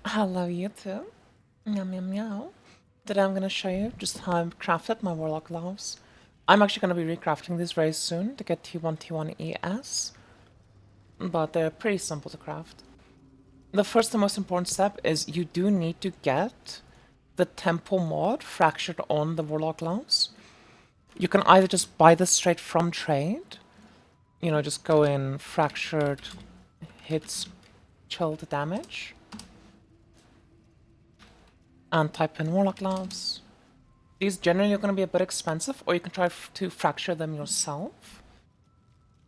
Hello YouTube. Meow meow meow. Today I'm going to show you just how I've crafted my Warlock gloves. I'm actually going to be recrafting these very soon to get T1 T1 ES, but they're pretty simple to craft. The first and most important step is you do need to get the tempo mod fractured on the Warlock gloves. You can either just buy this straight from trade, just go in fractured hits chilled damage and type in Warlock gloves. These generally are going to be a bit expensive, or you can try to fracture them yourself.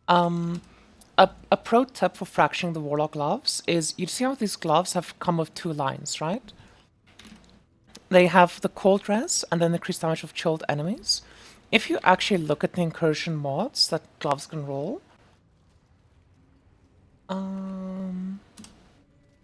A pro tip for fracturing the Warlock gloves is, you see how these gloves have come with two lines, right? They have the cold res and then increased damage of chilled enemies. If you actually look at the incursion mods that gloves can roll,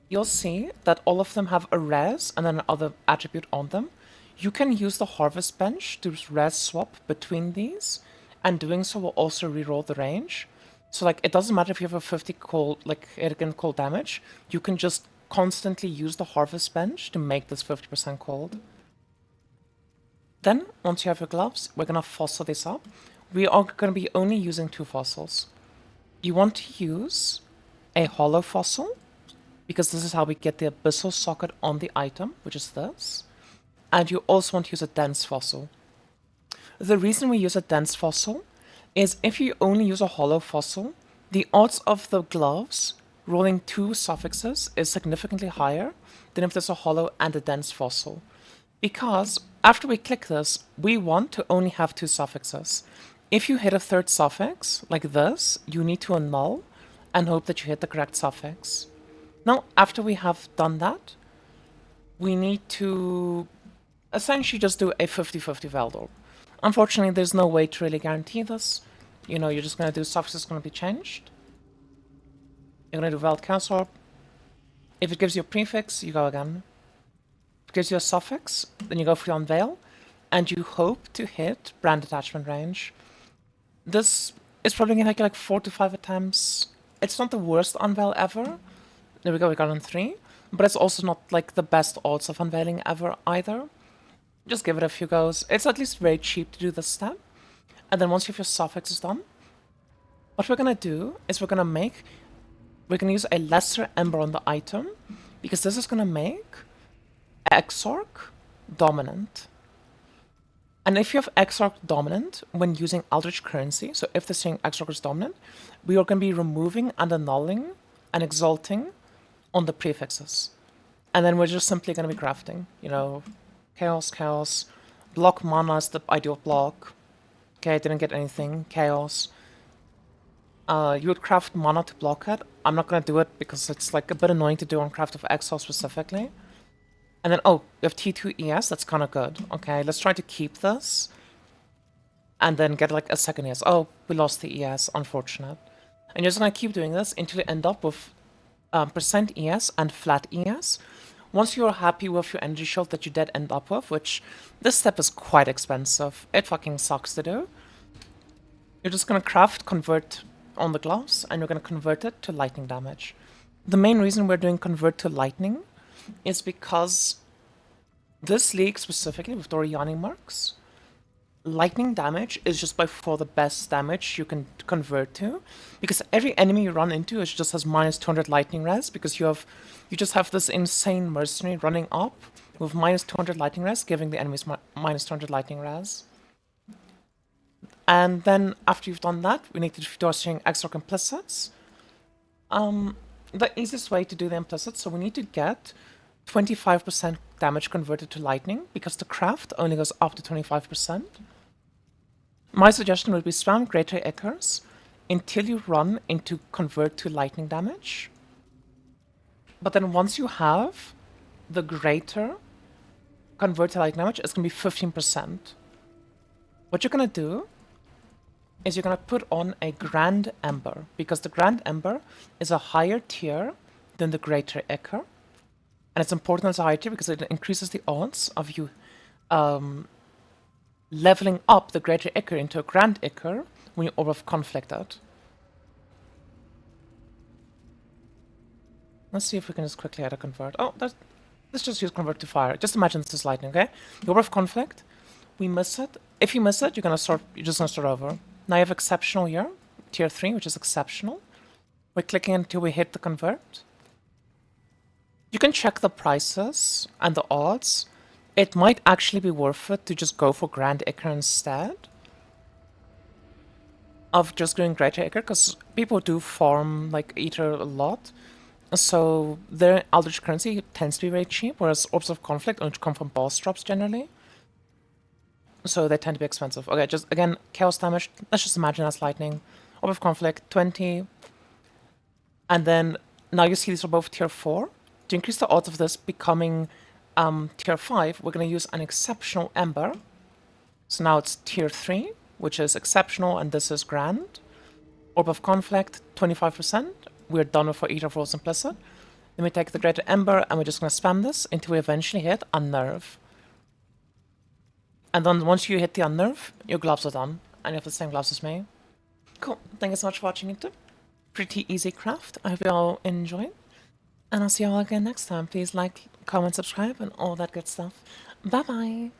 you'll see that all of them have a res and then another attribute on them. You can use the harvest bench to res swap between these, and doing so will also reroll the range. So like, it doesn't matter if you have a 50 cold, like it can cold damage, you can just constantly use the harvest bench to make this 50% cold. Then, once you have your gloves, we're gonna fossil this up. We are gonna be only using two fossils. You want to use a hollow fossil, because this is how we get the Abyssal socket on the item, which is this. And you also want to use a dense fossil. The reason we use a dense fossil is if you only use a hollow fossil, the odds of the gloves rolling two suffixes is significantly higher than if there's a hollow and a dense fossil. Because after we click this, we want to only have two suffixes. If you hit a third suffix, like this, you need to annul and hope that you hit the correct suffix. Now, after we have done that, we need to essentially just do a 50-50 Vald. Unfortunately, there's no way to really guarantee this. You're just going to do suffixes going to be changed. You're going to do Vald Chaos Orb. If it gives you a prefix, you go again. If it gives you a suffix, then you go for the unveil, and you hope to hit brand attachment range. This is probably going to take you like 4 to 5 attempts. It's not the worst unveil ever. There we go, we got on 3. But it's also not like the best odds of unveiling ever either. Just give it a few goes. It's at least very cheap to do this step. And then once you have your suffixes done, what we're gonna do is we're gonna use a lesser ember on the item, because this is gonna make Exarch dominant. And if you have Exarch dominant when using Eldritch currency, so if the string Exarch is dominant, we are gonna be removing and annulling and exalting on the prefixes. And then we're just simply gonna be crafting, Chaos, Chaos. Block mana is the ideal block. Okay, I didn't get anything. Chaos. You would craft mana to block it. I'm not gonna do it because it's like a bit annoying to do on Craft of Exile specifically. And then, oh, we have T2 ES, that's kind of good. Okay, let's try to keep this. And then get like a second ES. Oh, we lost the ES, unfortunate. And you're just gonna keep doing this until you end up with percent ES and flat ES. Once you're happy with your energy shield that you did end up with, which this step is quite expensive, it fucking sucks to do, you're just gonna craft convert on the gloves, and you're gonna convert it to lightning damage. The main reason we're doing convert to lightning is because this league specifically with Doriani marks, lightning damage is just by far the best damage you can convert to, because every enemy you run into just has minus 200 lightning res, because you just have this insane mercenary running up with minus 200 lightning res, giving the enemies minus 200 lightning res. And then after you've done that, we need to do our string Exarch implicits. The easiest way to do the implicits, so we need to get 25% damage converted to lightning, because the craft only goes up to 25%. My suggestion would be spam Greater Echoes until you run into convert to lightning damage. But then once you have the greater convert to lightning damage, it's going to be 15%. What you're going to do is you're going to put on a Grand Ember, because the Grand Ember is a higher tier than the Greater Echo. And it's important as a higher tier because it increases the odds of you leveling up the Greater Ichor into a Grand Ichor when you Orb of Conflict out. Let's see if we can just quickly add a convert. Oh, Let's just use convert to fire. Just imagine this is lightning, okay? The Orb of Conflict, we miss it. If you miss it, you're just gonna start over. Now you have exceptional here, tier 3, which is exceptional. We're clicking until we hit the convert. You can check the prices and the odds. It might actually be worth it to just go for Grand Ichor instead of just doing Greater Ichor, because people do farm like Ether a lot. So their Eldritch currency tends to be very cheap, whereas Orbs of Conflict only come from boss drops generally. So they tend to be expensive. Okay, just again, chaos damage. Let's just imagine that's lightning. Orb of Conflict, 20. And then now you see these are both tier 4. To increase the odds of this becoming tier 5, we're going to use an exceptional Ember. So now it's tier 3, which is exceptional, and this is grand. Orb of Conflict, 25%. We're done with our Ether Falls Implicit. Then we take the Greater Ember, and we're just going to spam this until we eventually hit Unnerve. And then once you hit the Unnerve, your gloves are done, and you have the same gloves as me. Cool. Thank you so much for watching YouTube. Pretty easy craft. I hope you all enjoyed. And I'll see you all again next time. Please like, comment, subscribe, and all that good stuff. Bye-bye.